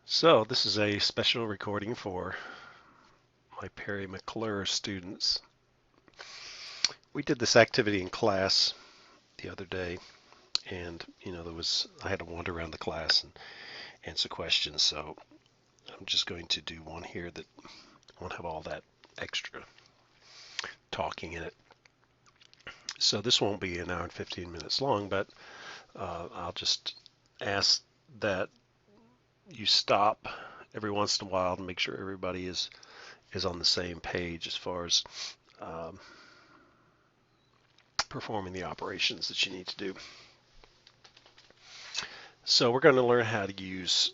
So this is a special recording for my Perry McClure students. We did this activity in class the other day, and I had to wander around the class and answer questions. So I'm just going to do one here that won't have all that extra talking in it. So this won't be an hour and 15 minutes long, but I'll just ask that you stop every once in a while to make sure everybody is on the same page as far as um, performing the operations that you need to do. So we're going to learn how to use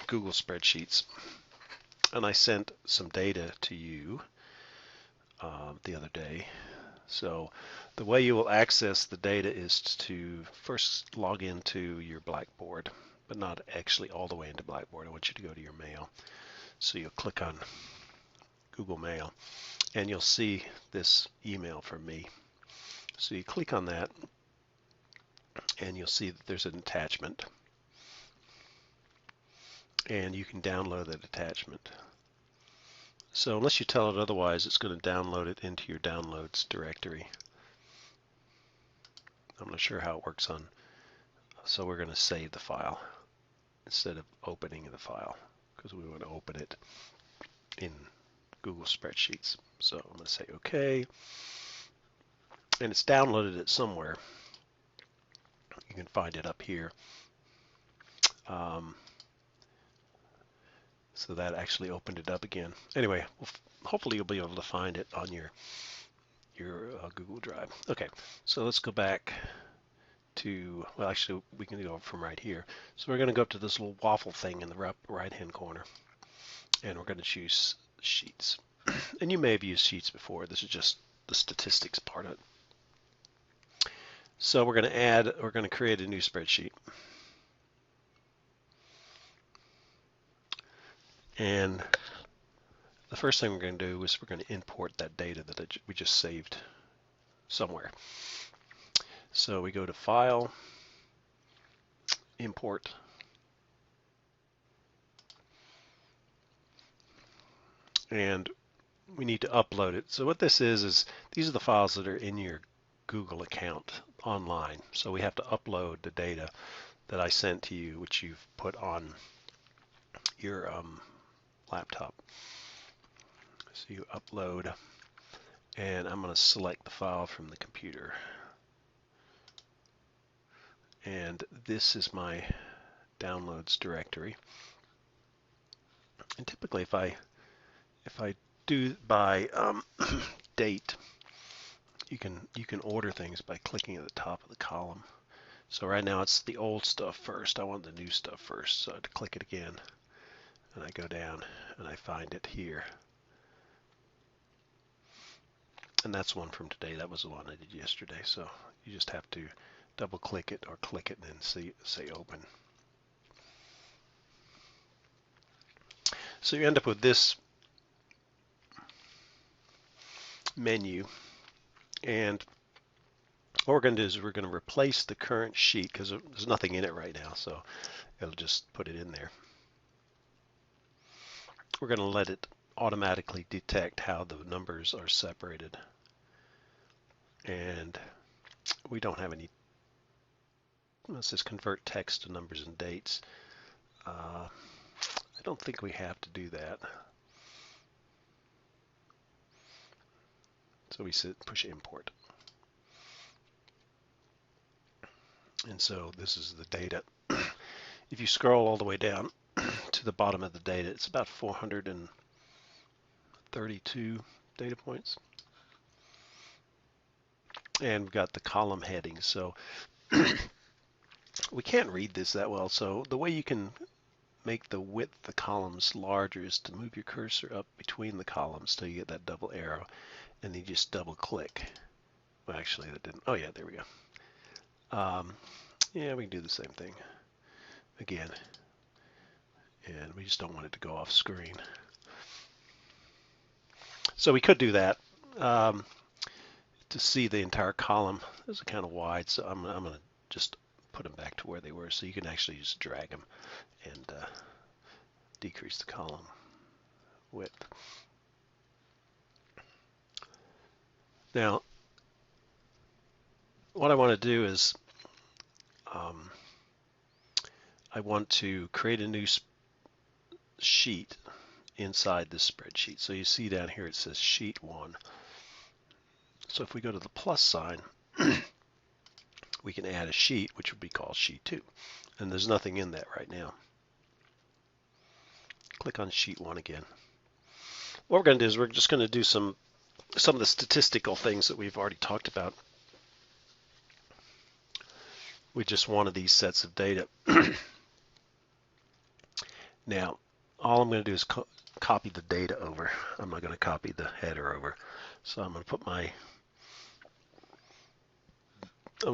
Google spreadsheets. And I sent some data to you the other day. So the way you will access the data is to first log into your Blackboard, but not actually all the way into Blackboard. I want you to go to your mail. So you'll click on Google Mail, and you'll see this email from me. So you click on that, and you'll see that there's an attachment. And you can download that attachment. So unless you tell it otherwise, it's going to download it into your downloads directory. I'm not sure how it works on, so we're going to save the file instead of opening the file because we want to open it in Google Spreadsheets. So I'm going to say OK, and it's downloaded it somewhere. You can find it up here. So that actually opened it up again. Anyway, hopefully you'll be able to find it on your Google Drive. Okay, so let's go back to, well, actually we can go from right here. So we're going to go up to this little waffle thing in the right hand corner, and we're going to choose Sheets. And you may have used Sheets before. This is just the statistics part of it. So we're going to create a new spreadsheet. And the first thing we're going to do is we're going to import that data that we just saved somewhere. So we go to File, Import, and we need to upload it. So what this is these are the files that are in your Google account online. So we have to upload the data that I sent to you, which you've put on your laptop. So you upload, and I'm going to select the file from the computer. And this is my downloads directory. And typically if I do by date, you can order things by clicking at the top of the column. So right now it's the old stuff first. I want the new stuff first. So I have to click it again, and I go down and I find it here. And that's one from today. That was the one I did yesterday. So you just have to double click it or click it and then say open. So you end up with this menu, and what we're going to do is we're going to replace the current sheet because there's nothing in it right now, so it'll just put it in there. We're going to let it automatically detect how the numbers are separated, and we don't have any. Let's just convert text to numbers and dates. I don't think we have to do that. So we push import. And so this is the data. If you scroll all the way down to the bottom of the data, it's about 432 data points. And we've got the column headings. So we can't read this that well. So the way you can make the width of the columns larger is to move your cursor up between the columns till you get that double arrow, and then you just double click. Well, actually that didn't. Oh yeah, there we go. Yeah, we can do the same thing again, and we just don't want it to go off screen. So we could do that to see the entire column. Those are kind of wide, so I'm going to just put them back to where they were, so you can actually just drag them and decrease the column width. Now, what I want to do is I want to create a new sheet inside this spreadsheet. So you see down here it says sheet 1. So if we go to the plus sign, we can add a sheet, which would be called sheet 2. And there's nothing in that right now. Click on sheet 1 again. What we're going to do is we're just going to do some of the statistical things that we've already talked about with just one of these sets of data. Now, all I'm going to do is copy the data over. I'm not going to copy the header over. So I'm going to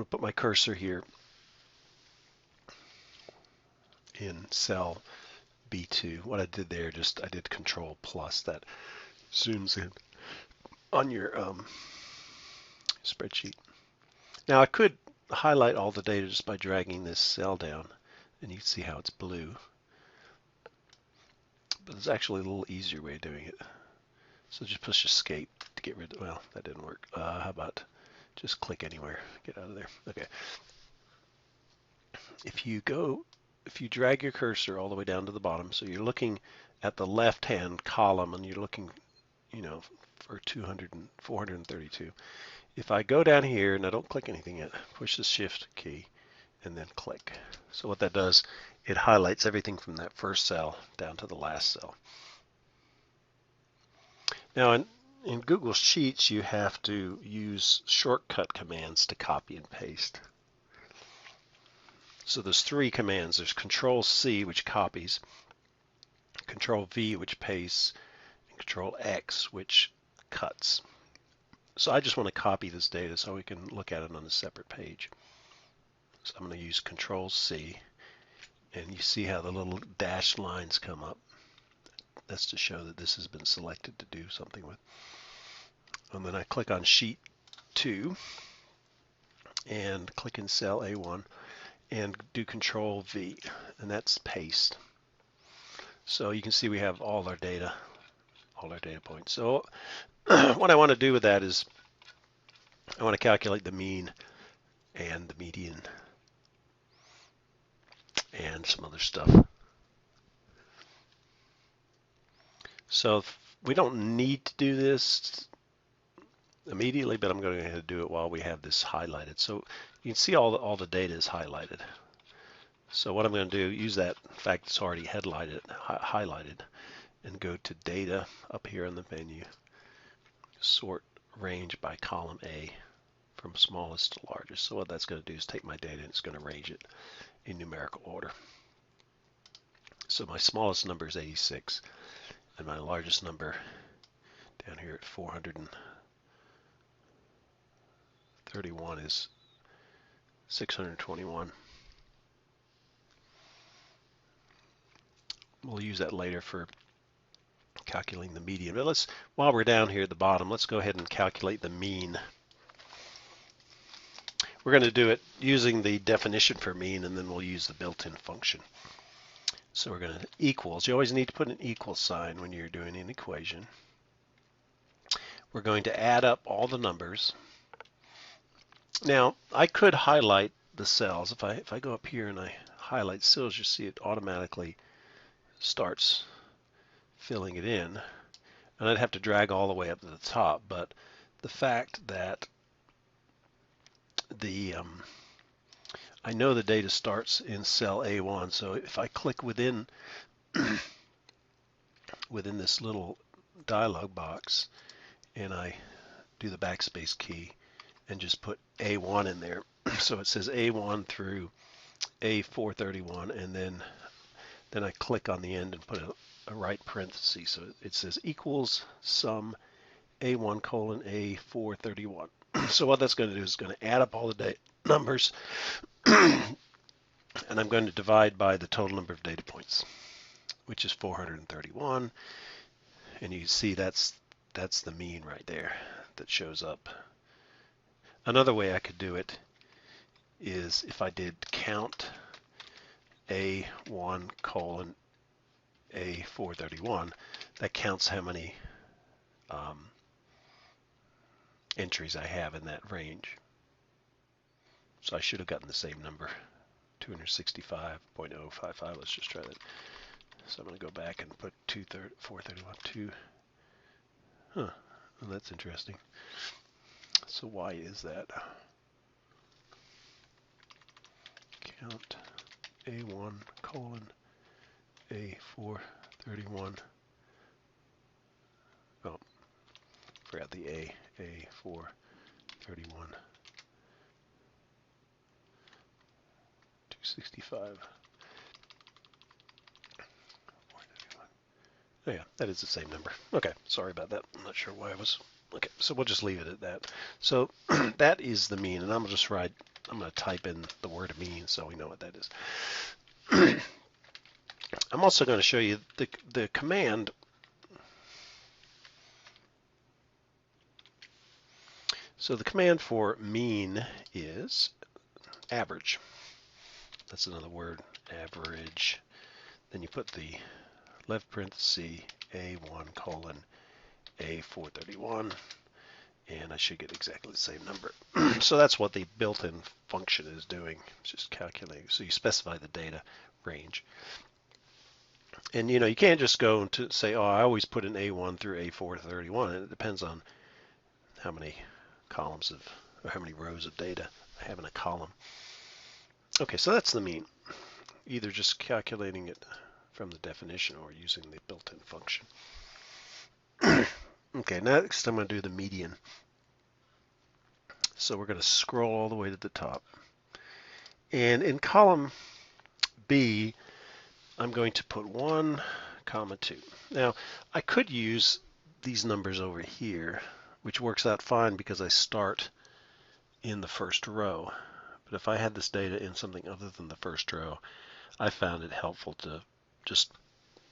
put my cursor here in cell B2. What I did there, I did Control plus. That zooms in on your spreadsheet. Now I could highlight all the data just by dragging this cell down, and you can see how it's blue. But there's actually a little easier way of doing it. So just push Escape to get rid of, well, that didn't work. How about just click anywhere, get out of there. Okay. If you drag your cursor all the way down to the bottom, so you're looking at the left-hand column and you're looking, for 432. If I go down here and I don't click anything yet, push the Shift key and then click. So what that does, it highlights everything from that first cell down to the last cell. Now in Google Sheets, you have to use shortcut commands to copy and paste. So there's 3 commands. There's Control C, which copies, Control V, which pastes, and Control X, which cuts. So I just want to copy this data so we can look at it on a separate page. So I'm going to use Control C, and you see how the little dashed lines come up. That's to show that this has been selected to do something with. And then I click on Sheet 2 and click in cell A1 and do Control V, and that's paste. So you can see we have all our data points. So what I want to do with that is I want to calculate the mean and the median and some other stuff. So we don't need to do this immediately, but I'm going to go ahead and do it while we have this highlighted. So you can see all the data is highlighted. So what I'm going to do, use that fact it's already highlighted, and go to Data up here in the menu, Sort Range by Column A from smallest to largest. So what that's going to do is take my data and it's going to range it in numerical order. So my smallest number is 86, and my largest number down here at 431 is 621. We'll use that later for calculating the median. But while we're down here at the bottom, let's go ahead and calculate the mean. We're going to do it using the definition for mean, and then we'll use the built-in function. So we're going to equals. You always need to put an equal sign when you're doing an equation. We're going to add up all the numbers. Now, I could highlight the cells. If I go up here and I highlight cells, you see it automatically starts filling it in. And I'd have to drag all the way up to the top, but the fact that I know the data starts in cell A1, so if I click within this little dialog box and I do the backspace key and just put A1 in there, so it says A1 through A431, and then I click on the end and put a right parenthesis, so it says equals sum A1 colon A431. So what that's going to do is going to add up all the numbers, and I'm going to divide by the total number of data points, which is 431, and you see that's the mean right there that shows up. Another way I could do it is if I did count A1 colon A431, that counts how many entries I have in that range. So I should have gotten the same number, 265.055. Let's just try that. So I'm going to go back and put 431. Huh, well, that's interesting. So why is that? Count A1 colon A431. Oh, forgot the A431. 265. Oh yeah, that is the same number. Okay, sorry about that. I'm not sure why I was. Okay, so we'll just leave it at that. So that is the mean, and I'm going to type in the word mean so we know what that is. I'm also going to show you the command. So the command for mean is average. That's another word, average. Then you put the left parenthesis A1 colon A431, and I should get exactly the same number. So that's what the built-in function is doing. It's just calculating. So you specify the data range. And you can't just go to say, oh, I always put in A1 through A431. It depends on how many columns or how many rows of data I have in a column. Okay, so that's the mean. Either just calculating it from the definition or using the built-in function. Okay, next I'm going to do the median. So we're going to scroll all the way to the top. And in column B, I'm going to put 1, 2. Now, I could use these numbers over here, which works out fine because I start in the first row. But if I had this data in something other than the first row, I found it helpful to just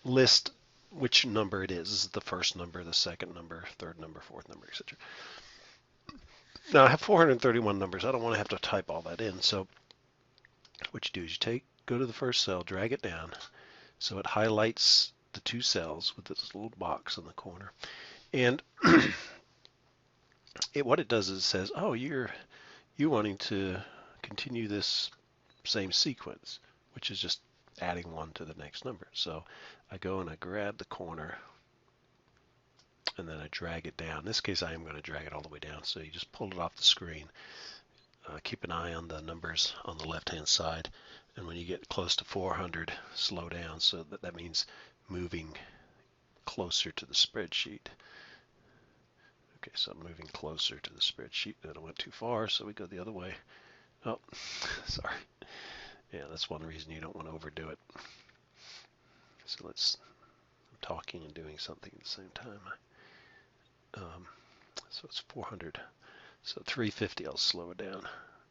list which number it is. This is the first number, the second number, third number, fourth number, etc. Now I have 431 numbers. I don't want to have to type all that in. So what you do is you go to the first cell, drag it down, so it highlights the two cells with this little box in the corner. And what it does is it says, oh, you're wanting to continue this same sequence, which is just adding 1 to the next number. So I go and I grab the corner and then I drag it down. In this case, I am going to drag it all the way down. So you just pull it off the screen. Keep an eye on the numbers on the left-hand side. And when you get close to 400, slow down. So that means moving closer to the spreadsheet. Okay, so I'm moving closer to the spreadsheet. Then I went too far, so we go the other way. Oh, sorry. Yeah, that's one reason you don't want to overdo it. So I'm talking and doing something at the same time. So it's 400. So 350, I'll slow it down.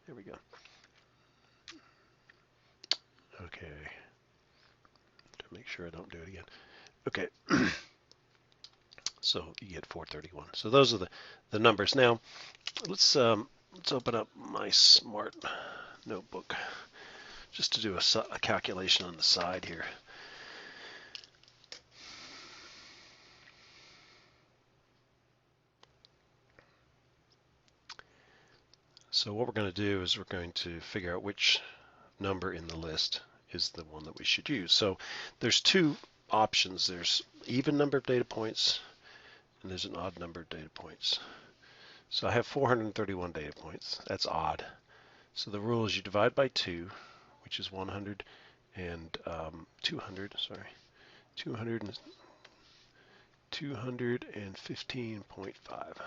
There we go. Okay. To make sure I don't do it again. Okay. So you get 431. So those are the numbers. Now let's open up my smart notebook just to do a calculation on the side here. So what we're going to do is we're going to figure out which number in the list is the one that we should use. So there's two options. There's even number of data points and there's an odd number of data points. So I have 431 data points. That's odd. So the rule is you divide by 2, which is 100 and 200, sorry, 215.5.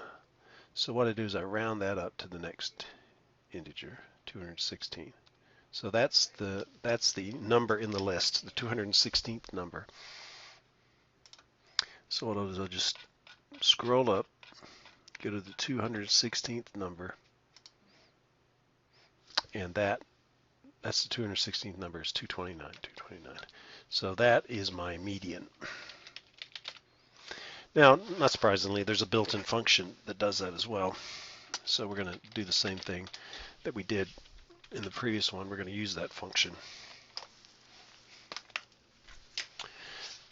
So what I do is I round that up to the next integer, 216. So that's the number in the list, the 216th number. So what I'll do is I'll just scroll up, go to the 216th number, and that's the 216th number is 229. So that is my median. Now, not surprisingly, there's a built-in function that does that as well. So we're going to do the same thing that we did in the previous one. We're going to use that function.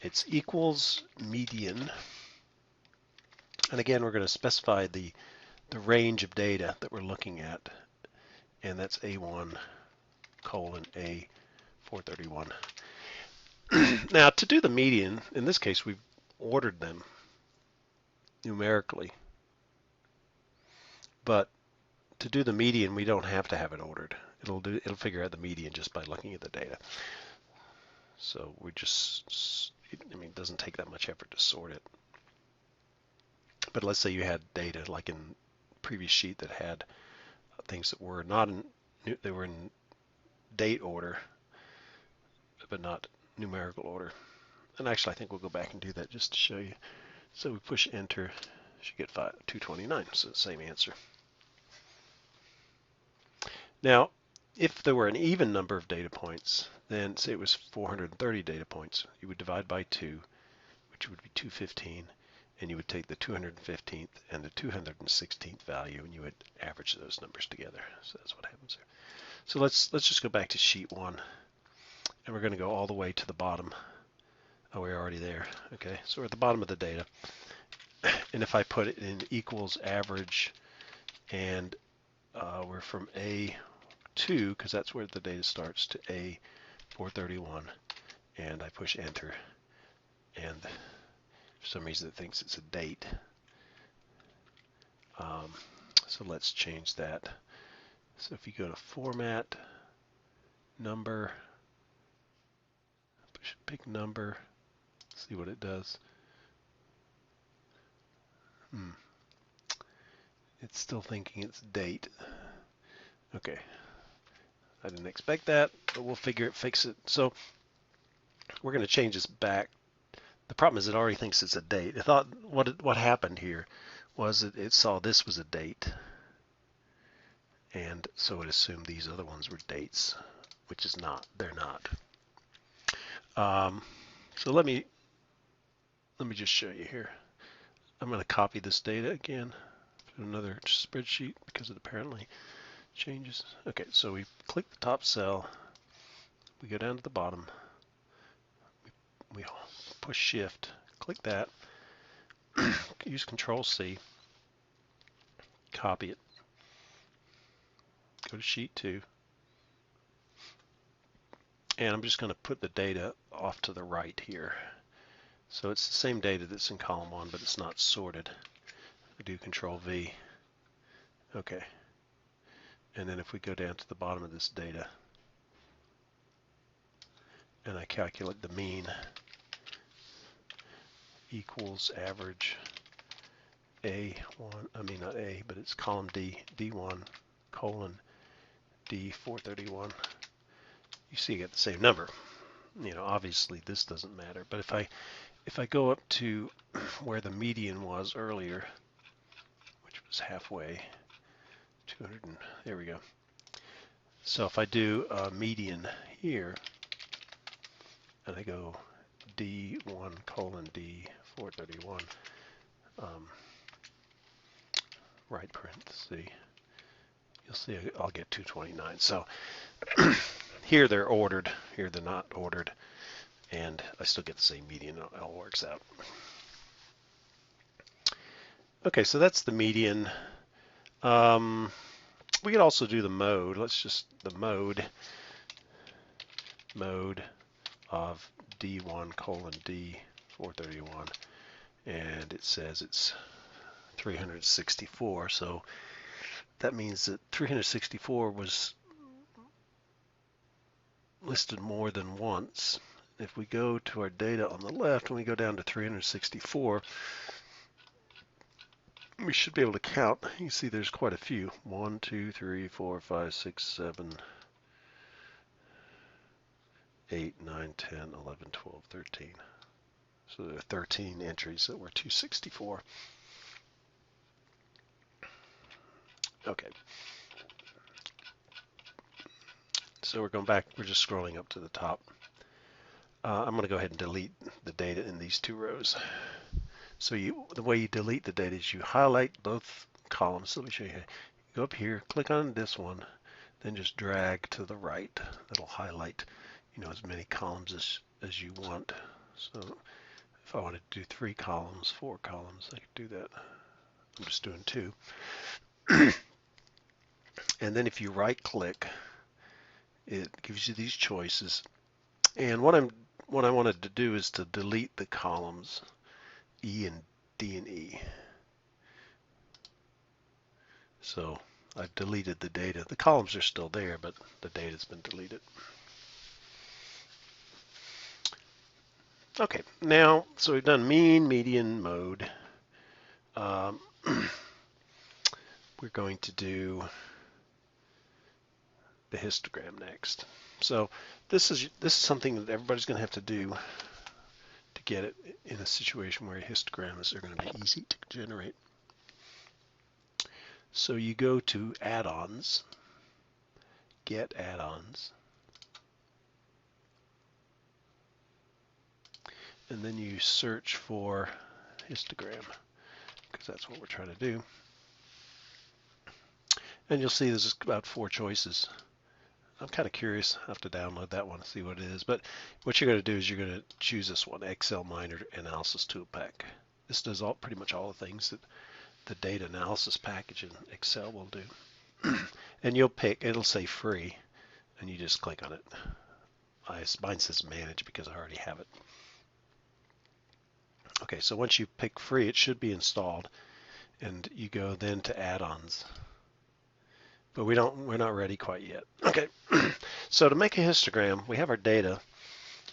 It's equals median. And again, we're going to specify the range of data that we're looking at. And that's A1 colon A431. Now, to do the median, in this case, we've ordered them numerically. But to do the median, we don't have to have it ordered. It'll figure out the median just by looking at the data. So we just, I mean, it doesn't take that much effort to sort it. But let's say you had data like in previous sheet that had things that were not in, they were in date order, but not numerical order. And actually, I think we'll go back and do that just to show you. So we push enter, should get 229, so the same answer. Now, if there were an even number of data points, then say it was 430 data points, you would divide by 2, which would be 215, and you would take the 215th and the 216th value, and you would average those numbers together. So that's what happens there. So let's just go back to sheet 1, and we're going to go all the way to the bottom. Oh, we're already there. Okay, so we're at the bottom of the data. And if I put it in equals average, and we're from A2, because that's where the data starts, to A431, and I push enter, and for some reason it thinks it's a date. So let's change that. So if you go to format, number, pick number, see what it does. It's still thinking it's date. Okay, I didn't expect that, but we'll fix it. So we're going to change this back. The problem is it already thinks it's a date. It thought what happened here was it saw this was a date, and so it assumed these other ones were dates, which is not. They're not. So let me just show you here. I'm going to copy this data again to another spreadsheet because it apparently changes. Okay, so we click the top cell, we go down to the bottom, we push shift, click that, use Control C, copy it, go to sheet 2, and I'm just going to put the data off to the right here. So it's the same data that's in column 1, but it's not sorted. We do Control V. Okay. And then if we go down to the bottom of this data, and I calculate the mean, equals average A1, I mean not A, but it's column D, D1, colon, D431. You see you get the same number. You know, obviously this doesn't matter, but if I go up to where the median was earlier, which was halfway, 200, there we go. So if I do median here, and I go D1 colon D431, right parenthesis, you'll see I'll get 229. So here they're ordered, here they're not ordered, and I still get the same median. It all works out. Okay, so that's the median. We could also do the mode. Let's just, the mode of D1 colon D431, and it says it's 364, so that means that 364 was listed more than once. If we go to our data on the left and we go down to 364, we should be able to count. You see there's quite a few. 1, 2, 3, 4, 5, 6, 7, 8, 9, 10, 11, 12, 13. So there are 13 entries that were 264. Okay. So we're going back, we're just scrolling up to the top. I'm going to go ahead and delete the data in these 2 rows. So the way you delete the data is you highlight both columns. So let me show you. You go up here, click on this one, then just drag to the right. That'll highlight, you know, as many columns as you want. So if I wanted to do 3 columns, 4 columns, I could do that. I'm just doing 2. And then if you right click, it gives you these choices. And what I wanted to do is to delete the columns E and D and E. So I've deleted the data. The columns are still there, but the data's been deleted. Okay, now, so we've done mean, median, mode. Um, we're going to do the histogram next. So this is something that everybody's going to have to do to get it in a situation where histograms are going to be easy to generate. So you go to add-ons, get add-ons, and then you search for histogram, because that's what we're trying to do. And you'll see there's about 4 choices. I'm kind of curious. I have to download that one and see what it is. But what you're going to do is you're going to choose this one, Excel Miner Analysis Tool Pack. This does pretty much all the things that the data analysis package in Excel will do. And you'll pick, it'll say free, and you just click on it. Mine says manage because I already have it. Okay, so once you pick free, it should be installed, and you go then to add-ons. But we're not ready quite yet. Okay, so to make a histogram, we have our data.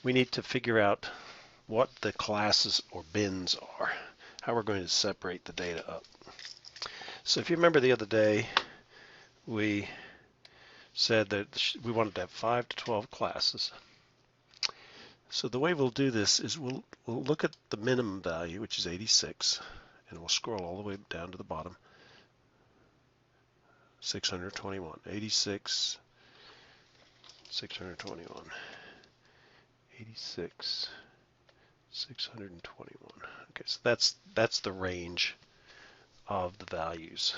We need to figure out what the classes or bins are, how we're going to separate the data up. So if you remember the other day, we said that we wanted to have 5 to 12 classes. So the way we'll do this is we'll look at the minimum value, which is 86, and we'll scroll all the way down to the bottom. 621, 86, 621, 86, 621. Okay, so that's the range of the values.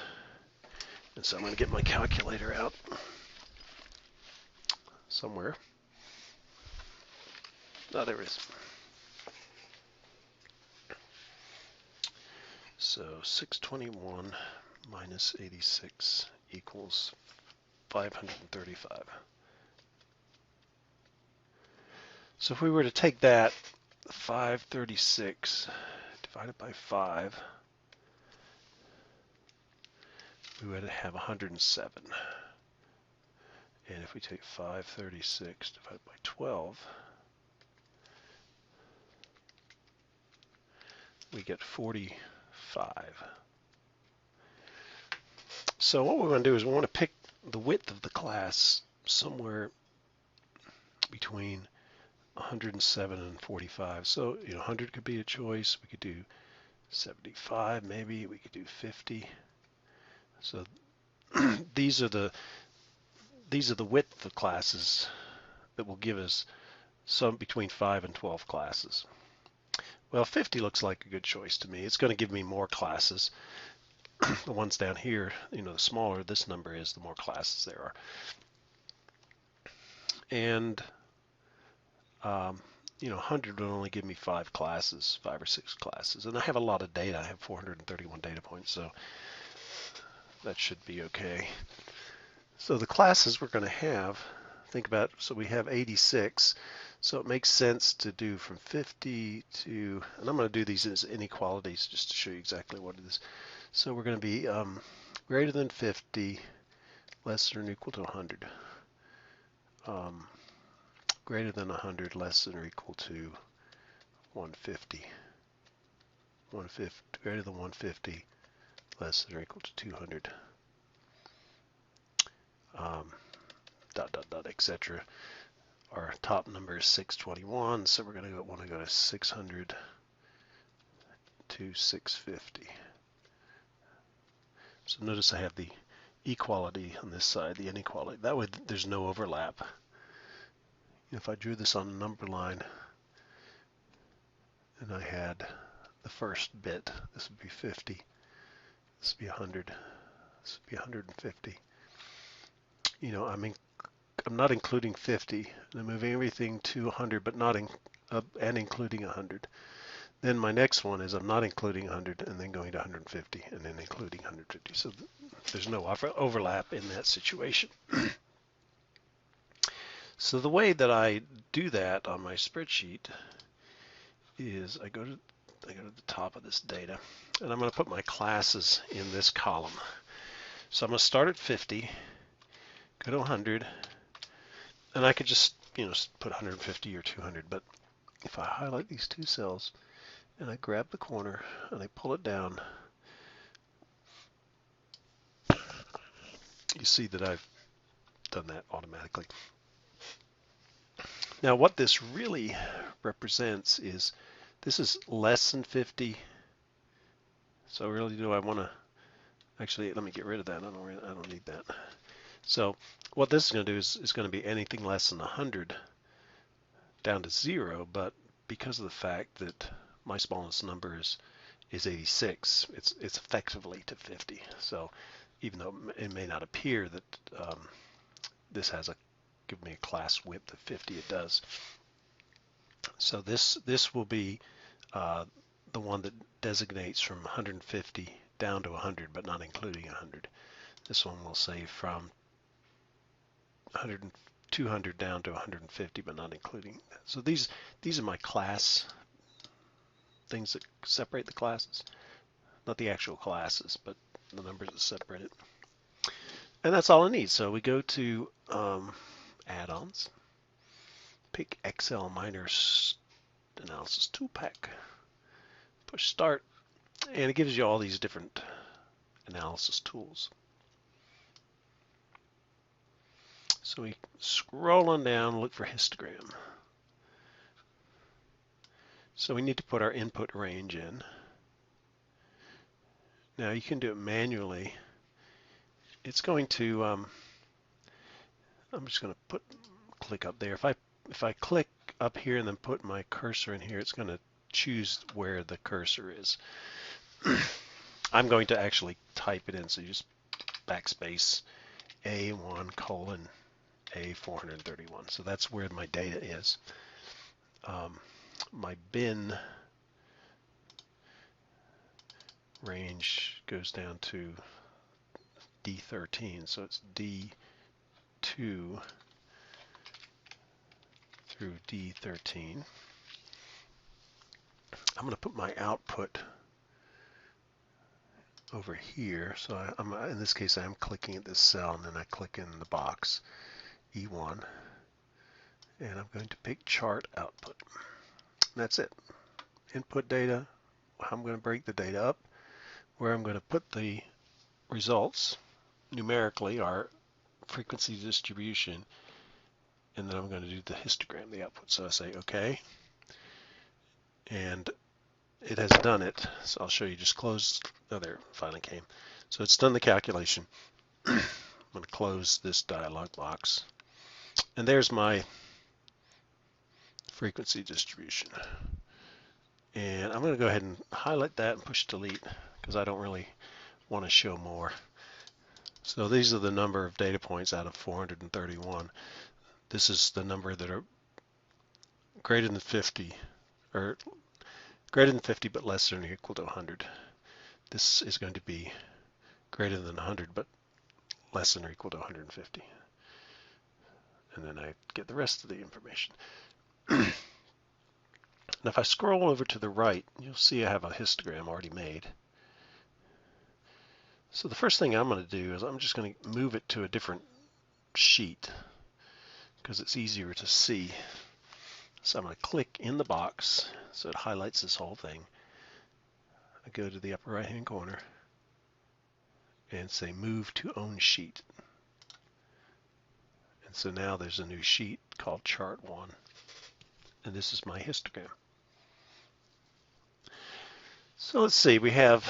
And so I'm going to get my calculator out somewhere. Oh, there it is. So 621 minus 86 equals 535. So if we were to take that 536 divided by 5, we would have 107. And if we take 536 divided by 12, we get 45. So what we're going to do is we want to pick the width of the class somewhere between 107 and 45. So 100 could be a choice. We could do 75 maybe. We could do 50. So these are the width of classes that will give us some between 5 and 12 classes. Well, 50 looks like a good choice to me. It's going to give me more classes. The ones down here, the smaller this number is, the more classes there are. And 100 would only give me 5 classes, 5 or 6 classes. And I have a lot of data. I have 431 data points, so that should be okay. So the classes we're going to have, think about, so we have 86. So it makes sense to do from 50 to, and I'm going to do these as inequalities just to show you exactly what it is. So we're going to be greater than 50, less than or equal to 100. Greater than 100, less than or equal to 150. 150, greater than 150, less than or equal to 200. Etc. Our top number is 621, so we're going to want to go to 600 to 650. So notice I have the equality on this side, the inequality. That way there's no overlap. If I drew this on a number line and I had the first bit, this would be 50, this would be 100, this would be 150. I'm not including 50. I'm moving everything to 100, but not and including 100. Then my next one is I'm not including 100 and then going to 150 and then including 150. So there's no overlap in that situation. So the way that I do that on my spreadsheet is I go to the top of this data, and I'm going to put my classes in this column. So I'm going to start at 50, go to 100, and I could just put 150 or 200. But if I highlight these two cells and I grab the corner and I pull it down, you see that I've done that automatically. Now what this really represents is this is less than 50. So really, do I want to actually, let me get rid of that. I don't need that. So what this is going to do is going to be anything less than 100 down to 0, but because of the fact that my smallest number is 86, it's effectively to 50. So even though it may not appear that this has give me a class width of 50, it does. So this will be the one that designates from 150 down to 100, but not including 100. This one will say from 200 down to 150, but not including that. So these are my class things that separate the classes, not the actual classes, but the numbers that separate it. And that's all I need. So we go to add-ons, pick Excel Miners Analysis 2-pack, push start, and it gives you all these different analysis tools. So we scroll on down, look for histogram. So we need to put our input range in. Now you can do it manually. It's going to, I'm just going to click up there. If I click up here and then put my cursor in here, it's going to choose where the cursor is. I'm going to actually type it in, so you just backspace A1 colon A431. So that's where my data is. My bin range goes down to D13, so it's D2 through D13. I'm going to put my output over here. So in this case, I'm clicking at this cell, and then I click in the box E1, and I'm going to pick chart output. And that's it. Input data, how I'm going to break the data up, where I'm going to put the results numerically, our frequency distribution, and then I'm going to do the histogram, the output. So I say OK, and it has done it. So I'll show you, just close, oh there, finally came. So it's done the calculation. I'm going to close this dialog box, and there's my frequency distribution. And I'm going to go ahead and highlight that and push delete because I don't really want to show more. So these are the number of data points out of 431. This is the number that are greater than 50, or greater than 50 but less than or equal to 100. This is going to be greater than 100 but less than or equal to 150. And then I get the rest of the information. Now if I scroll over to the right, you'll see I have a histogram already made. So the first thing I'm going to do is I'm just going to move it to a different sheet because it's easier to see. So I'm going to click in the box so it highlights this whole thing. I go to the upper right hand corner and say move to own sheet. And so now there's a new sheet called chart 1, and this is my histogram. So let's see, we have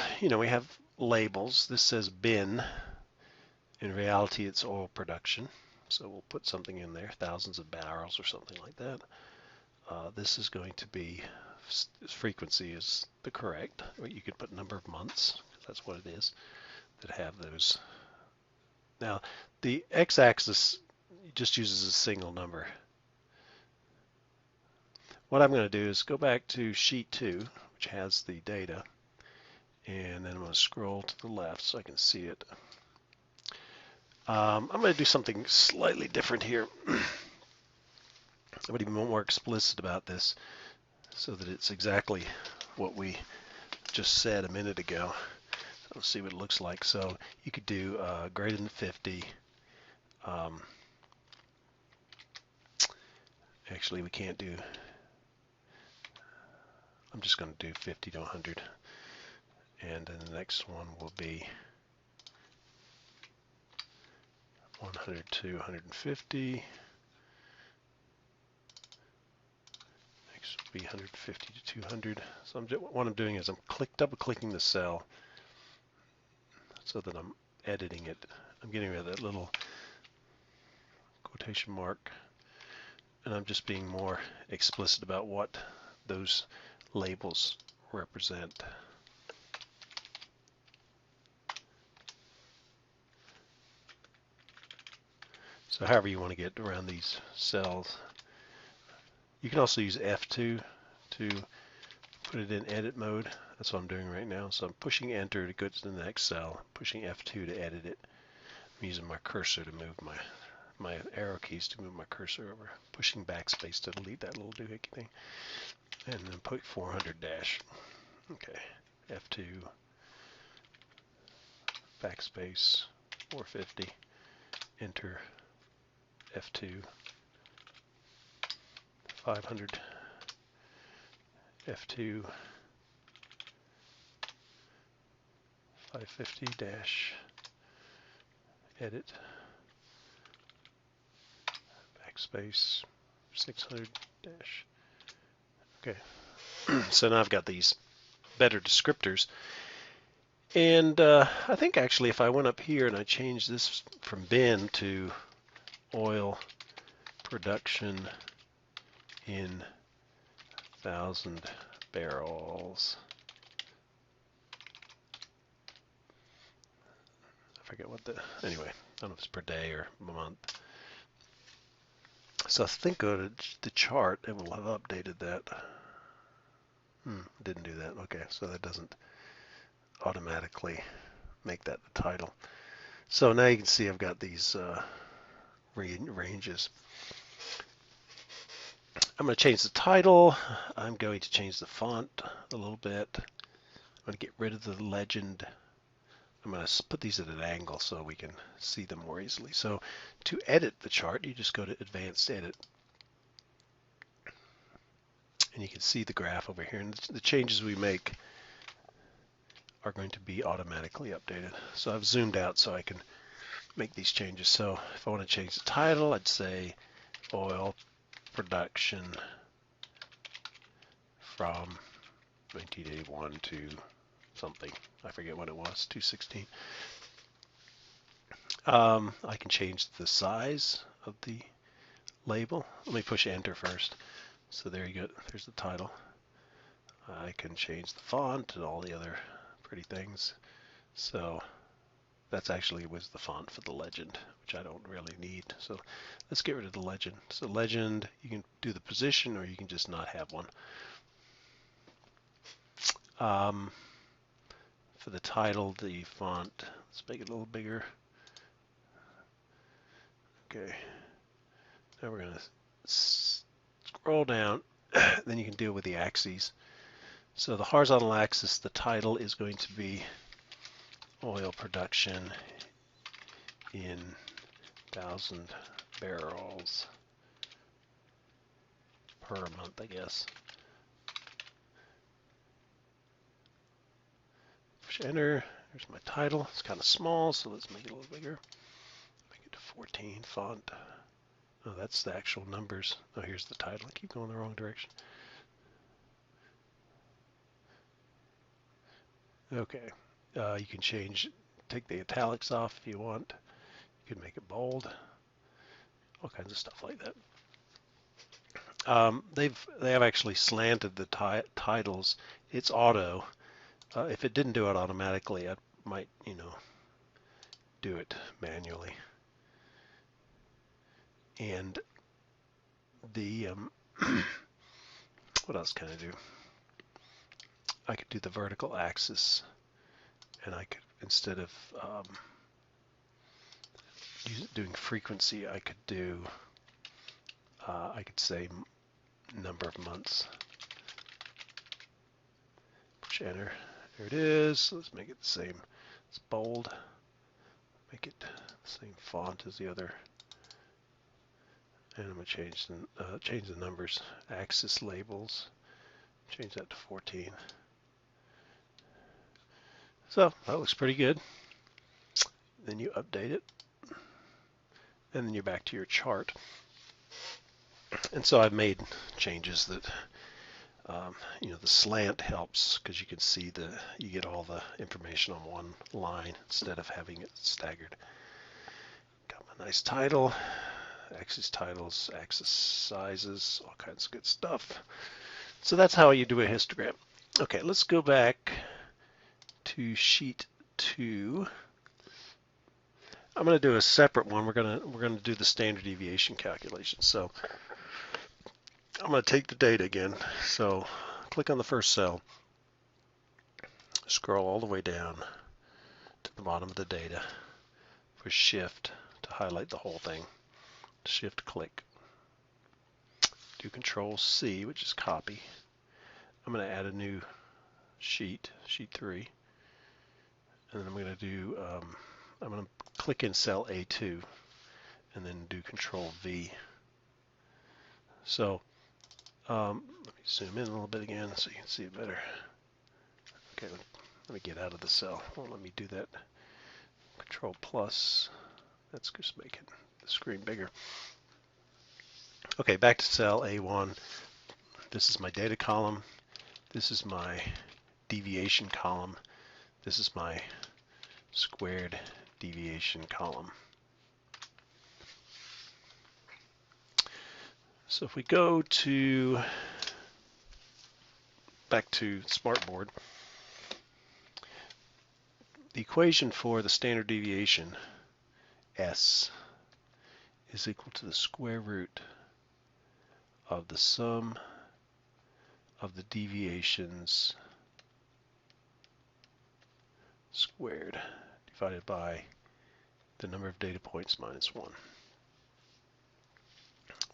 labels. This says bin. In reality, it's oil production. So we'll put something in there, thousands of barrels or something like that. This is going to be, frequency is the correct. You could put number of months, that's what it is, that have those. Now, the x-axis just uses a single number. what I'm going to do is go back to sheet 2, which has the data, and then I'm going to scroll to the left so I can see it. I'm going to do something slightly different here. I'm going to be more explicit about this so that it's exactly what we just said a minute ago. Let's see what it looks like. So you could do greater than 50. Actually, we can't do. I'm just going to do 50 to 100. And then the next one will be 100 to 150. Next will be 150 to 200. So what I'm doing is I'm double-clicking the cell so that I'm editing it. I'm getting rid of that little quotation mark, and I'm just being more explicit about what those labels represent. So however you want to get around these cells. You can also use F2 to put it in edit mode. That's what I'm doing right now. So I'm pushing enter to go to the next cell, pushing F2 to edit it. I'm using my cursor to move my arrow keys to move my cursor over, pushing backspace to delete that little doohickey thing, and then put 400 dash. Okay, F2, backspace, 450, enter, F2, 500, F2, 550 dash, edit, backspace, 600 dash. Okay, so now I've got these better descriptors. And I think actually if I went up here and I changed this from bin to oil production in 1,000 barrels. I forget what anyway, I don't know if it's per day or a month. So I think go to the chart, it will have updated that. Didn't do that. Okay, so that doesn't automatically make that the title. So now you can see I've got these ranges. I'm going to change the title. I'm going to change the font a little bit. I'm going to get rid of the legend. I'm going to put these at an angle so we can see them more easily. So to edit the chart, you just go to Advanced Edit. And you can see the graph over here. And the changes we make are going to be automatically updated. So I've zoomed out so I can make these changes. So if I want to change the title, I'd say oil production from 1981 to something. I forget what it was, 216. I can change the size of the label. Let me push enter first. So there you go. There's the title. I can change the font and all the other pretty things. So that's actually was the font for the legend, which I don't really need. So let's get rid of the legend. So legend, you can do the position or you can just not have one. For the title, the font, let's make it a little bigger. Okay. Now we're going to scroll down. Then you can deal with the axes. So the horizontal axis, the title is going to be oil production in 1,000 barrels per month, I guess. Push enter. There's my title. It's kind of small, so let's make it a little bigger. Make it to 14 font. Oh, that's the actual numbers. Oh, here's the title. I keep going the wrong direction. Okay. You can take the italics off if you want. You can make it bold. All kinds of stuff like that. They have actually slanted the titles. It's auto. If it didn't do it automatically, I might, do it manually. And the What else can I do? I could do the vertical axis, and I could, instead of doing frequency, I could do, I could say number of months. Push enter. There it is. Let's make it the same. It's bold. Make it the same font as the other. And I'm going to change the numbers. Axis labels. Change that to 14. So that looks pretty good. Then you update it. And then you're back to your chart. And so I've made changes that, the slant helps because you can see you get all the information on one line instead of having it staggered. Got my nice title, axis titles, axis sizes, all kinds of good stuff. So that's how you do a histogram. Okay, let's go back to sheet 2. I'm going to do a separate one. We're going to do the standard deviation calculation. So I'm going to take the data again. So click on the first cell, scroll all the way down to the bottom of the data, push shift to highlight the whole thing, shift click, do control C, which is copy. I'm going to add a new sheet 3, and then I'm going to do, I'm going to click in cell A2 and then do control V. So let me zoom in a little bit again so you can see it better. Okay, let me get out of the cell. Well, let me do that. Control plus. That's just making the screen bigger. Okay, back to cell A1. This is my data column. This is my deviation column. This is my squared deviation column. So if we go to back to Smartboard, the equation for the standard deviation, S, is equal to the square root of the sum of the deviations squared divided by the number of data points minus 1,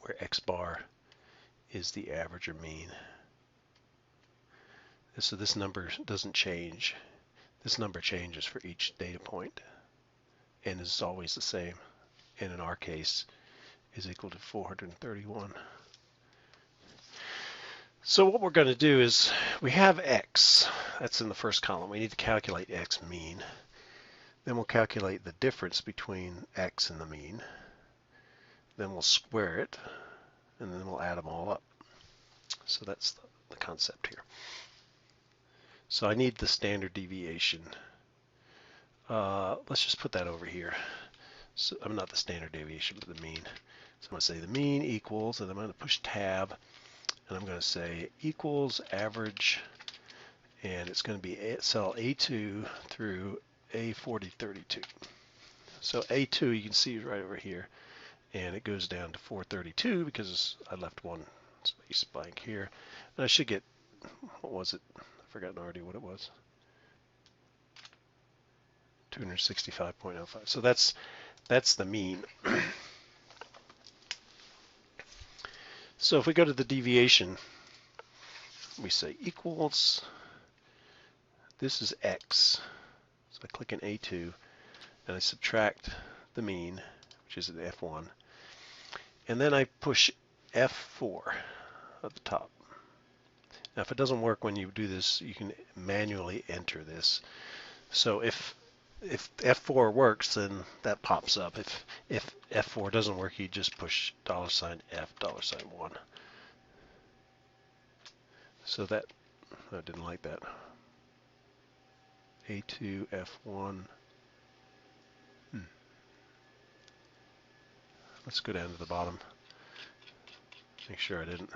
where x bar is the average or mean. So this number doesn't change. This number changes for each data point and is always the same, and in our case is equal to 431. So what we're going to do is we have x, that's in the first column. We need to calculate x mean. Then we'll calculate the difference between x and the mean. Then we'll square it, and then we'll add them all up. So that's the concept here. So I need the standard deviation. Let's just put that over here. So I'm not the standard deviation, but the mean. So I'm going to say the mean equals, and I'm going to push tab, and I'm going to say equals average, and it's going to be cell A2 through A4032. So A2 you can see is right over here, and it goes down to 432 because I left one space blank here. And I should get, what was it? I've forgotten already what it was. 265.05. So that's the mean. So if we go to the deviation, we say equals, this is x. So I click in A2 and I subtract the mean, which is at F1, and then I push F4 at the top. Now if it doesn't work when you do this, you can manually enter this. So if F4 works, then that pops up. If F4 doesn't work, you just push $F $1. So that, I didn't like that. A2 F1. Let's go down to the bottom. Make sure I didn't.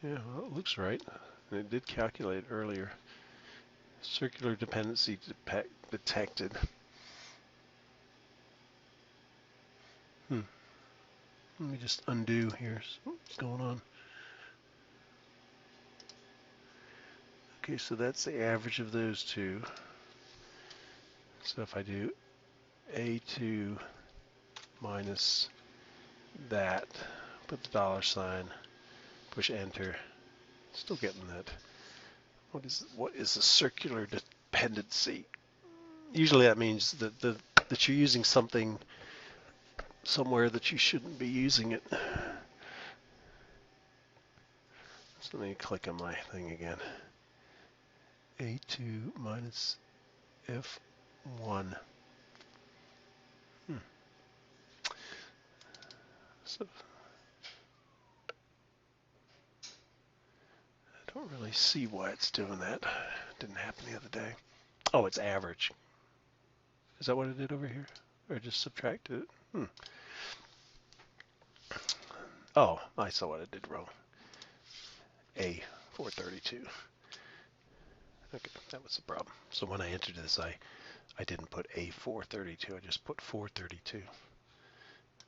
Yeah, well, it looks right. And it did calculate earlier. Circular dependency detected. Let me just undo here. What's going on? Okay, so that's the average of those two. So if I do A2 minus that, put the $sign, push enter, still getting that. What is a circular dependency? Usually that means that you're using something somewhere that you shouldn't be using it. So let me click on my thing again. A2 minus F1. So I don't really see why it's doing that. It didn't happen the other day. Oh, it's average. Is that what it did over here? Or just subtracted it? Oh, I saw what I did wrong. A432. Okay, that was the problem. So when I entered this, I didn't put A432, I just put 432.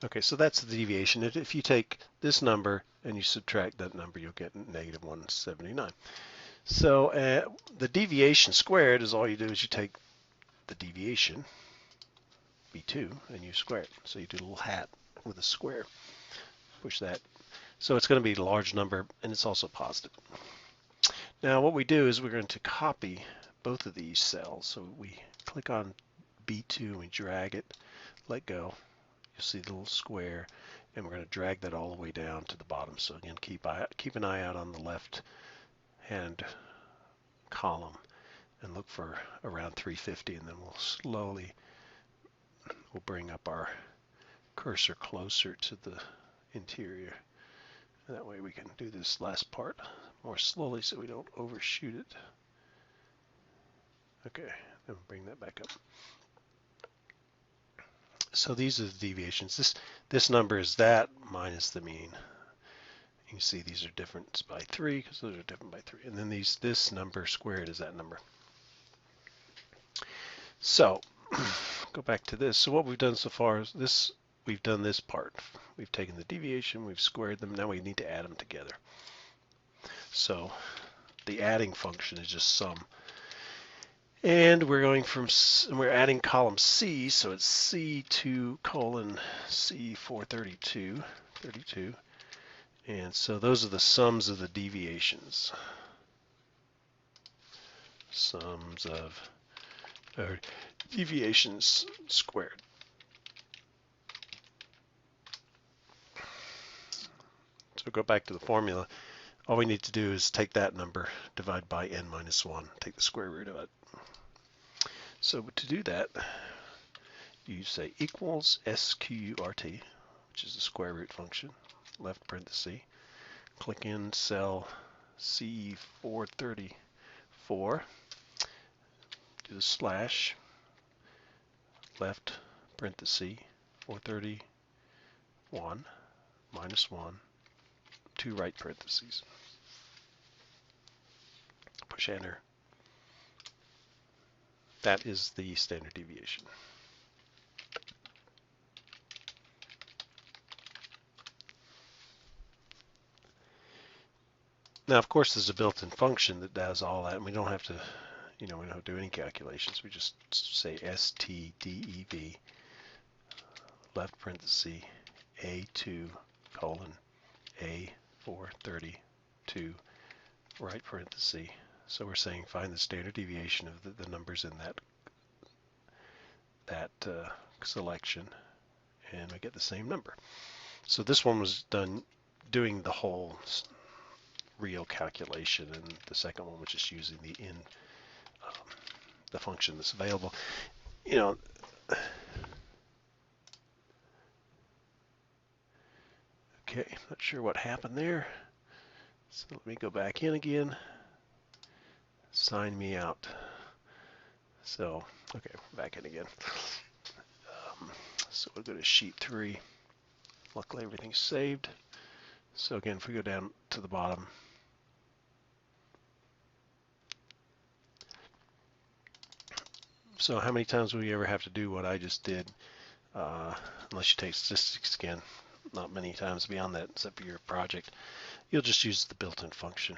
Okay, so that's the deviation. If you take this number and you subtract that number, you'll get negative 179. So the deviation squared is all you do is you take the deviation, B2, and you square it. So you do a little hat with a square. Push that. So it's going to be a large number, and it's also positive. Now what we do is we're going to copy both of these cells. So we click on B2 and we drag it, let go. You'll see the little square, and we're going to drag that all the way down to the bottom. So again, keep an eye out on the left hand column and look for around 350, and then we'll bring up our cursor closer to the interior. And that way we can do this last part more slowly so we don't overshoot it. Okay, then bring that back up. So these are the deviations. This number is that minus the mean. You can see these are different by 3 because those are different by 3. And then this number squared is that number. So go back to this. So what we've done so far is this. We've done this part. We've taken the deviation, we've squared them. Now we need to add them together. So the adding function is just sum. And we're adding column C, so it's C2 colon C432, 32. And so those are the sums of the deviations. Sums of deviations squared. So go back to the formula. All we need to do is take that number, divide by n minus 1, take the square root of it. So to do that, you say equals sqrt, which is the square root function, left parenthesis, click in cell C434, do the slash, left parenthesis, 431, minus 1, 2 right parentheses. Push enter. That is the standard deviation. Now, of course, there's a built-in function that does all that, and we don't have to, we don't do any calculations. We just say stdev, left parenthesis, a2 colon a432, right parenthesis. So we're saying find the standard deviation of the numbers in that selection, and we get the same number. So this one was done doing the whole real calculation, and the second one was just using the function that's available. Okay, not sure what happened there. So let me go back in again. Sign me out. So, okay, back in again. So we'll go to sheet 3. Luckily everything's saved. So again, if we go down to the bottom, so how many times will you ever have to do what I just did? unless you take statistics again, not many times beyond that except for your project. You'll just use the built-in function,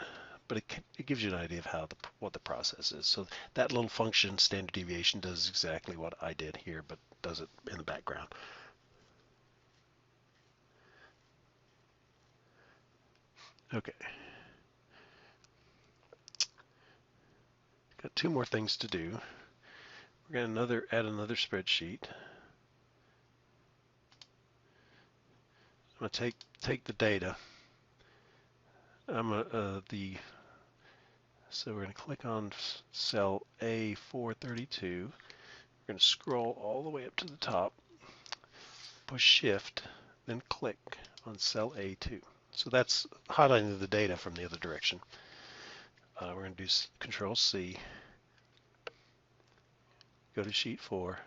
but it gives you an idea of what the process is. So that little function, standard deviation, does exactly what I did here, but does it in the background. Okay. Got two more things to do. We're going to add another spreadsheet. I'm going to take the data. So we're going to click on cell A432. We're going to scroll all the way up to the top, push Shift, then click on cell A2. So that's highlighting the data from the other direction. We're going to do Control C, go to sheet 4.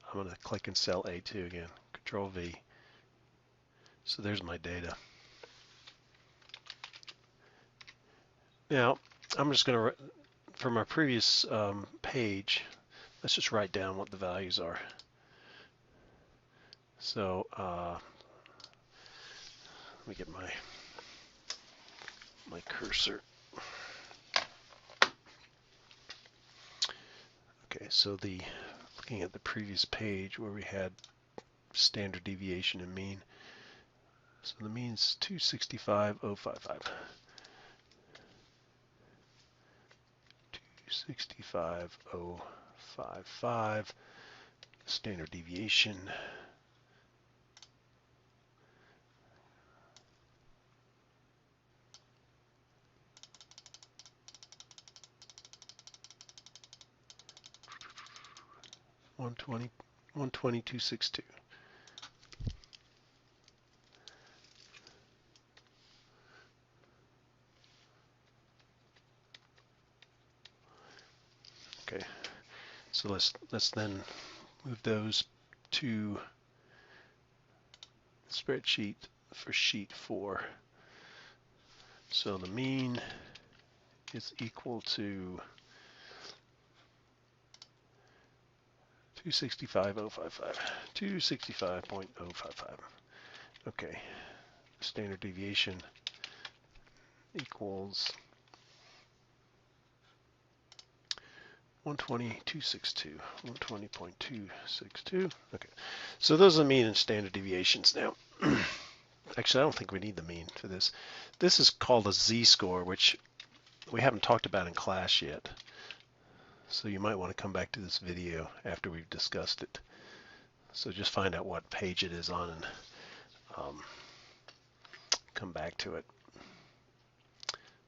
I'm going to click in cell A2 again, Control V. So there's my data. Now, I'm just going to, from our previous page, let's just write down what the values are. So let me get my cursor. Okay, so looking at the previous page where we had standard deviation and mean. So the mean's 265,055. 265,055. Standard deviation. One twenty 262. Okay, so let's then move those to the spreadsheet for sheet 4. So the mean is equal to 265,055. 265.055. Okay, standard deviation equals 120.262. 120.262. Okay, so those are the mean and standard deviations. Now, actually, I don't think we need the mean for this. This is called a z-score, which we haven't talked about in class yet. So you might want to come back to this video after we've discussed it. So just find out what page it is on and come back to it.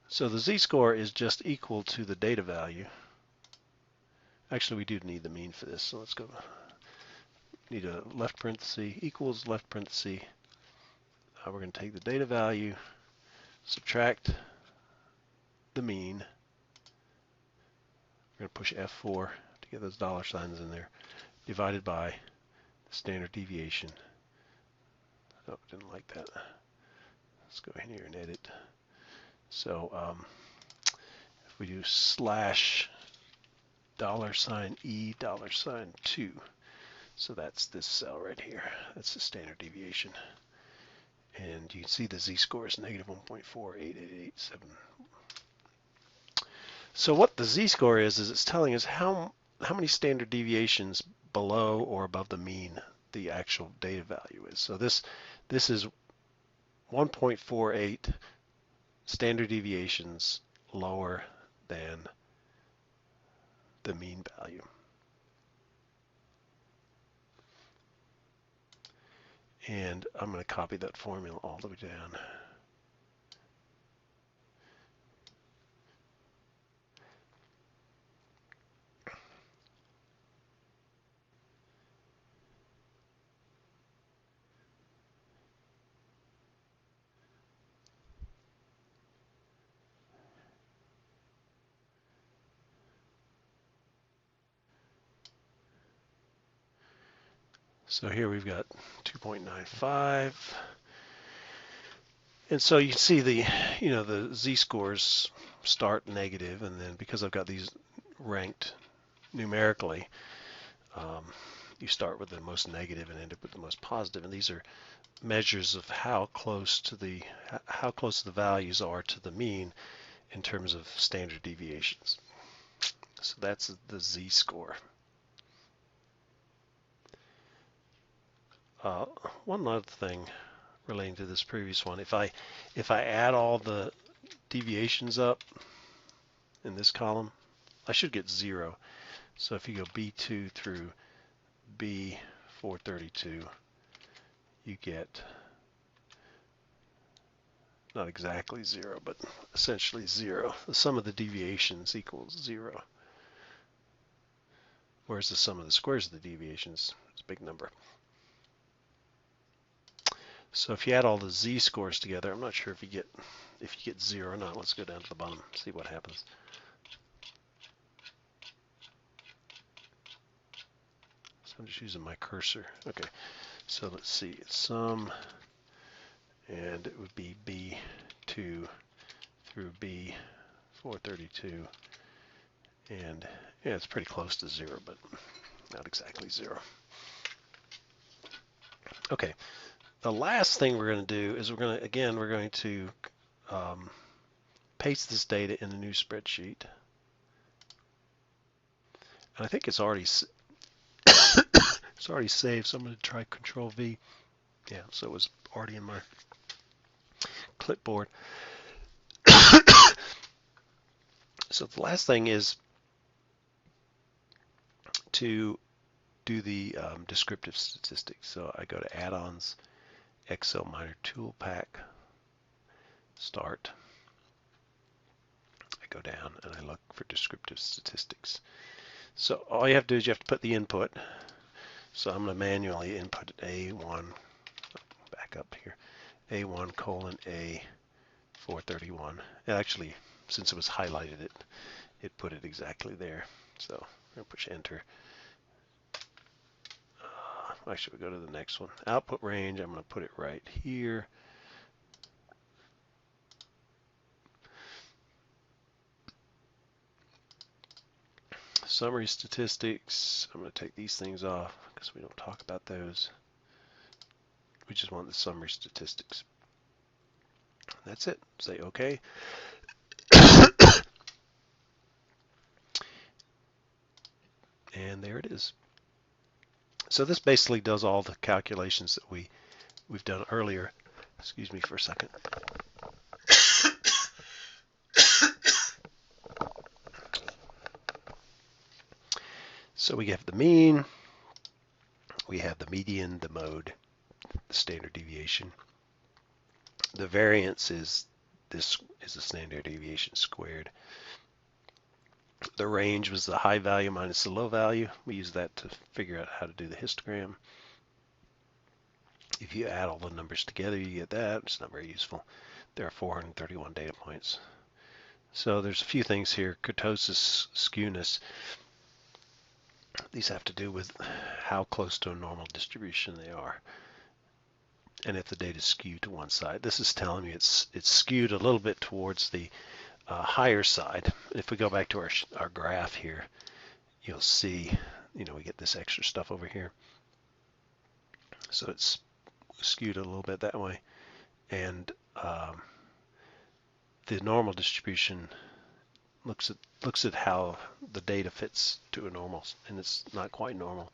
So the z-score is just equal to the data value. Actually, we do need the mean for this, so let's go. Need a left parenthesis equals left parenthesis. We're going to take the data value, subtract the mean. We're going to push F4 to get those dollar signs in there, divided by the standard deviation. Oh, didn't like that. Let's go in here and edit. So if we do slash $E $2, so that's this cell right here. That's the standard deviation. And you can see the z-score is negative 1.48887. So what the z-score is it's telling us how many standard deviations below or above the mean the actual data value is. So this is 1.48 standard deviations lower than the mean value. And I'm going to copy that formula all the way down. So here we've got 2.95. And so you can see the z-scores start negative, and then because I've got these ranked numerically, you start with the most negative and end up with the most positive, and these are measures of how close the values are to the mean in terms of standard deviations. So that's the z-score. One other thing relating to this previous one, if I add all the deviations up in this column, I should get 0. So if you go B2 through B432, you get not exactly 0, but essentially 0. The sum of the deviations equals 0, whereas the sum of the squares of the deviations is a big number. So if you add all the z-scores together, I'm not sure if you get 0 or not. Let's go down to the bottom, see what happens. So I'm just using my cursor. Okay, so let's see, sum, and it would be B2 through B432, and yeah, it's pretty close to 0, but not exactly 0. Okay, the last thing we're going to do is we're going to paste this data in a new spreadsheet. And I think it's already saved, so I'm going to try Control V. Yeah, so it was already in my clipboard. So the last thing is to do the descriptive statistics. So I go to Add-ons, Excel Minor Tool Pack, Start. I go down and I look for descriptive statistics. So all you have to do is you have to put the input. So I'm going to manually input A1, back up here, A1 colon A431. Actually, since it was highlighted, it put it exactly there. So I'm going to push enter. Actually, we go to the next one. Output range, I'm going to put it right here. Summary statistics, I'm going to take these things off because we don't talk about those. We just want the summary statistics. That's it. Say OK. And there it is. So this basically does all the calculations that we've done earlier. Excuse me for a second. So we have the mean, we have the median, the mode, the standard deviation. The variance is this is the standard deviation squared. The range was the high value minus the low value. We use that to figure out how to do the histogram. If you add all the numbers together, you get that. It's not very useful. There are 431 data points. So there's a few things here. Kurtosis, skewness. These have to do with how close to a normal distribution they are, and if the data is skewed to one side. This is telling me it's skewed a little bit towards the higher side. If we go back to our graph here, you'll see, we get this extra stuff over here. So it's skewed a little bit that way, and the normal distribution looks at how the data fits to a normal, and it's not quite normal.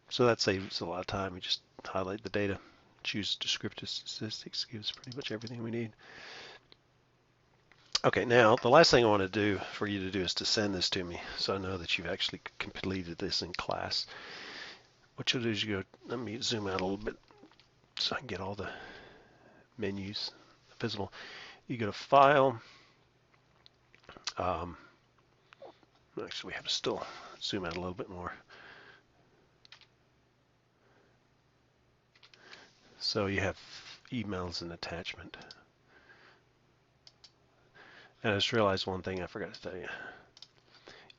So that saves a lot of time. We just highlight the data, choose descriptive statistics, gives pretty much everything we need. Okay, now the last thing I want to do for you to do is to send this to me, so I know that you've actually completed this in class. What you'll do is you go, let me zoom out a little bit so I can get all the menus visible. You go to File. Actually, we have to still zoom out a little bit more. So you have emails and attachment. And I just realized one thing I forgot to tell you.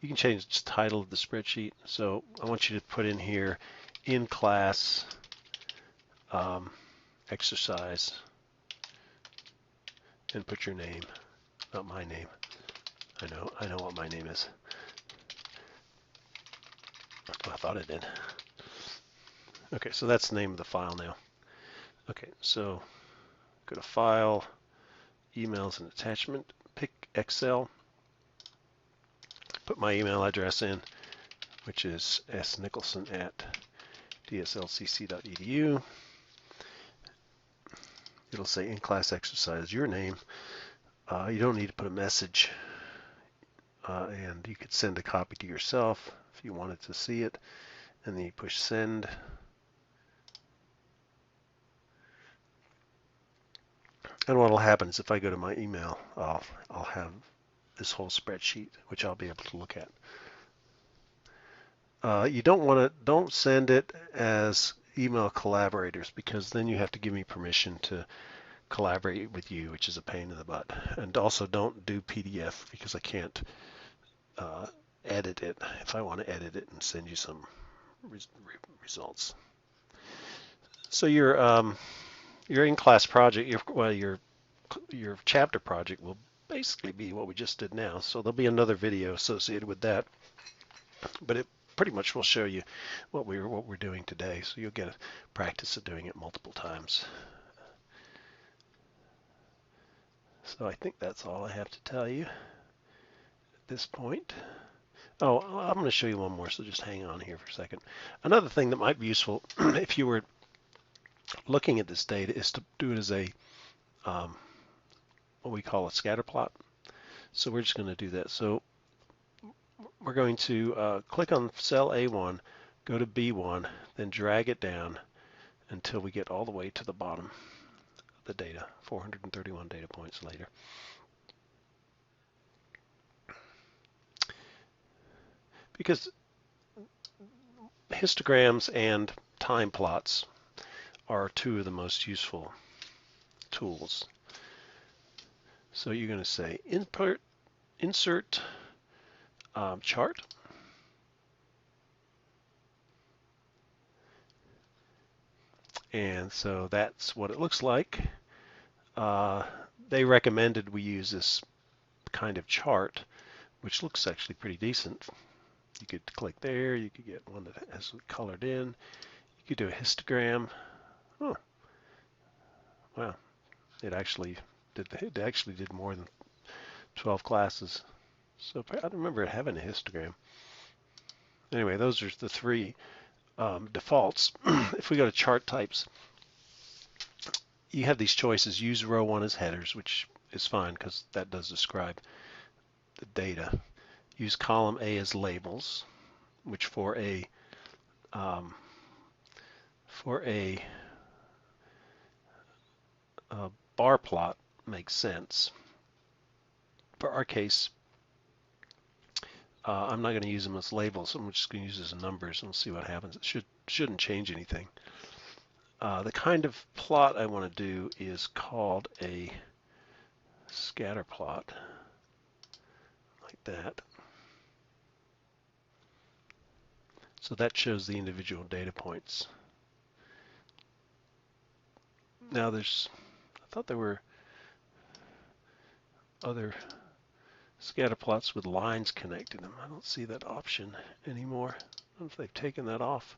You can change the title of the spreadsheet. So I want you to put in here, in class, exercise, and put your name, not my name. I know what my name is. Oh, I thought I did. Okay, so that's the name of the file now. Okay, so go to File, Emails and Attachment, pick Excel, put my email address in, which is snicholson@dslcc.edu. It'll say in-class exercise, your name. You don't need to put a message, and you could send a copy to yourself if you wanted to see it, and then you push send. And what will happen is if I go to my email, I'll have this whole spreadsheet, which I'll be able to look at. You don't send it as email collaborators, because then you have to give me permission to collaborate with you, which is a pain in the butt. And also don't do PDF, because I can't edit it if I want to edit it and send you some results. So your in-class project, your chapter project will basically be what we just did now. So there'll be another video associated with that, but it pretty much will show you what we're doing today. So you'll get a practice of doing it multiple times. So I think that's all I have to tell you at this point. Oh, I'm going to show you one more, so just hang on here for a second. Another thing that might be useful if you were looking at this data is to do it as a what we call a scatter plot. So we're just going to do that. So we're going to click on cell A1, go to B1, then drag it down until we get all the way to the bottom of the data, 431 data points later. Because histograms and time plots are two of the most useful tools. So you're going to say insert chart. And so that's what it looks like. They recommended we use this kind of chart, which looks actually pretty decent. You could click there, you could get one that has colored in, you could do a histogram. Oh, wow, it actually did more than 12 classes. So I don't remember it having a histogram. Anyway, those are the three defaults. If we go to chart types, you have these choices. Use row 1 as headers, which is fine because that does describe the data. Use column A as labels, which for a bar plot makes sense. For our case, I'm not going to use them as labels. I'm just going to use them as numbers, and we'll see what happens. It shouldn't change anything. The kind of plot I want to do is called a scatter plot, like that. So that shows the individual data points. Now I thought there were other scatter plots with lines connecting them. I don't see that option anymore. I don't know if they've taken that off.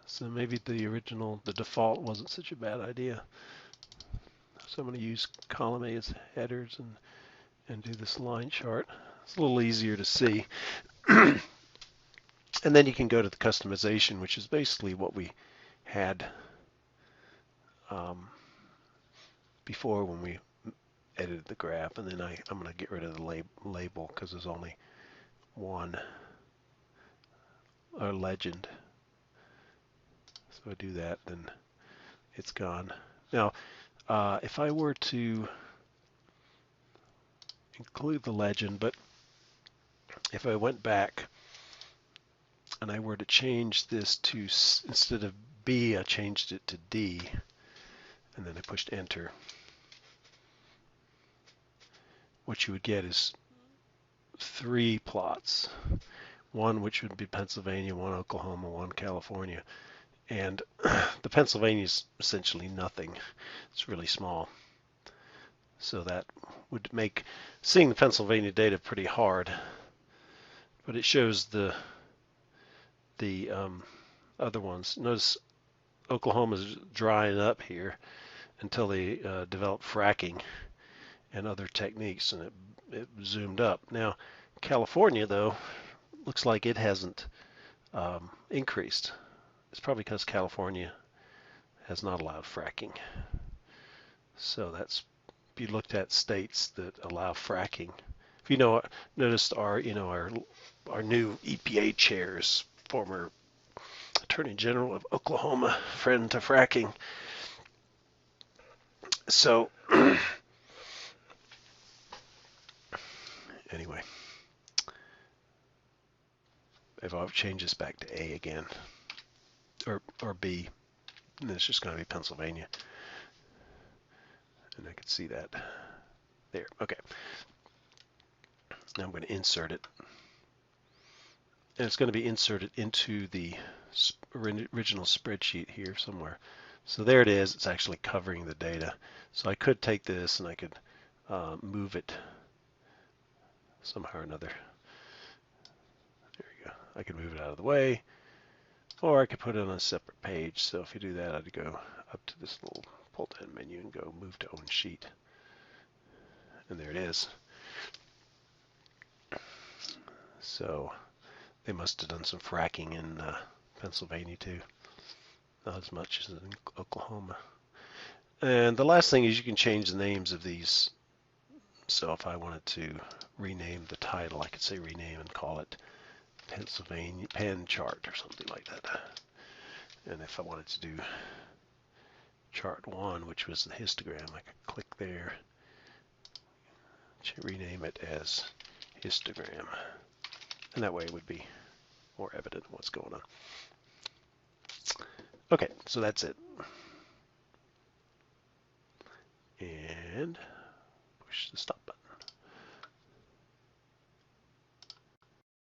So maybe the default wasn't such a bad idea. So I'm going to use column A as headers and do this line chart. It's a little easier to see. And then you can go to the customization, which is basically what we had before when we edited the graph. And then I'm going to get rid of the label because there's only one legend. So I do that, then it's gone. Now, if I were to include the legend, but if I went back and I were to change this to, instead of B, I changed it to D, and then I pushed enter, what you would get is 3 plots. One which would be Pennsylvania, 1 Oklahoma, 1 California. And the Pennsylvania is essentially nothing. It's really small. So that would make seeing the Pennsylvania data pretty hard, but it shows the other ones. Notice Oklahoma's drying up here until they develop fracking and other techniques, and it zoomed up. Now, California, though, looks like it hasn't increased. It's probably because California has not allowed fracking. So that's, if you looked at states that allow fracking, if you know, noticed our new EPA chair's former Attorney General of Oklahoma, friend to fracking. So anyway, if I'll change this back to A again, or B, and it's just going to be Pennsylvania, and I can see that there. Okay, now I'm going to insert it, and it's going to be inserted into the original spreadsheet here somewhere. So there it is. It's actually covering the data. So I could take this and I could move it somehow or another. There you go. I could move it out of the way, or I could put it on a separate page. So if you do that, I'd go up to this little pull-down menu and go move to own sheet. And there it is. So they must have done some fracking in Pennsylvania too. Not as much as in Oklahoma. And the last thing is you can change the names of these. So if I wanted to rename the title, I could say rename and call it Pennsylvania Penn Chart or something like that. And if I wanted to do chart 1, which was the histogram, I could click there, rename it as histogram. And that way it would be more evident what's going on. Okay, so that's it. And push the stop.